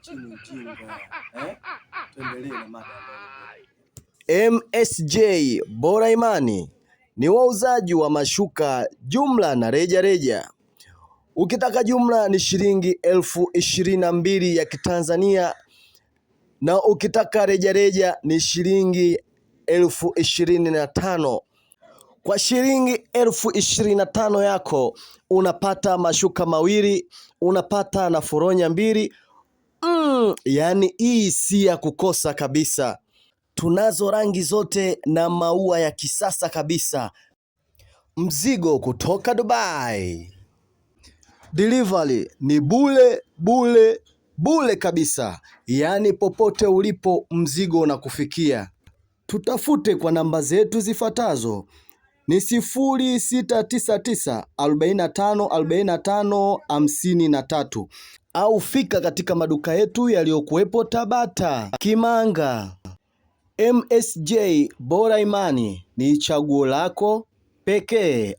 chini ujinga. Tuendelee na mada. MSJ Bora Imani ni wauzaji wa mashuka jumla na reja. Ukitaka jumla ni shilingi 22,000 ya Kitanzania, na ukitaka reja ni shilingi 25,000. Kwa shilingi 25,000 yako unapata mashuka mawili, unapata na foronya mbili. Yani hii si ya kukosa kabisa. Tunazo rangi zote na maua ya kisasa kabisa. Mzigo kutoka Dubai. Delivery ni bule kabisa. Yani popote ulipo mzigo unakufikia. Tutafute kwa namba zetu zifuatazo. Ni 0699 45 45 53 au fika katika maduka yetu yaliyokuwepo Tabata, Kimanga. MSJ Bora Imani ni chaguo lako pekee.